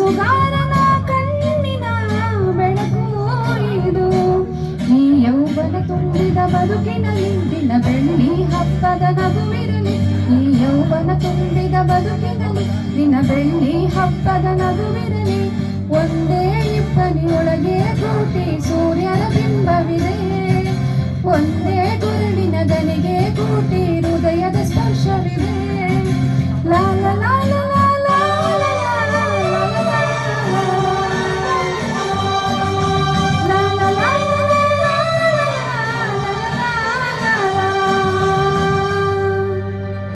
ಓದುಗಾರನ ಕಣ್ಣಿನ ಬೆಳಕು ಇದು. ಈ ಯೌವನ ತುಂಬಿದ ಬದುಕಿನಲ್ಲಿ ದಿನ ಬೆಳ್ಳಿ ಹಬ್ಬದ ನಗುವಿರಲಿ. ಈ ಯೌವನ ತುಂಬಿದ ಬದುಕಿನಲ್ಲಿ ದಿನ ಬೆಳ್ಳಿ ಹಬ್ಬದ ನಗುವಿರಲಿ. ಒಂದೇ ಇಬ್ಬನಿಯೊಳಗೆ ಕೋಟಿ ಸೂರ್ಯನ ಬಿಂಬವಿದೆ. ಒಂದೇ ಗುರುವಿನ ದನಿಗೆ ಕೋಟಿ ಹೃದಯದ ಸ್ಪರ್ಶ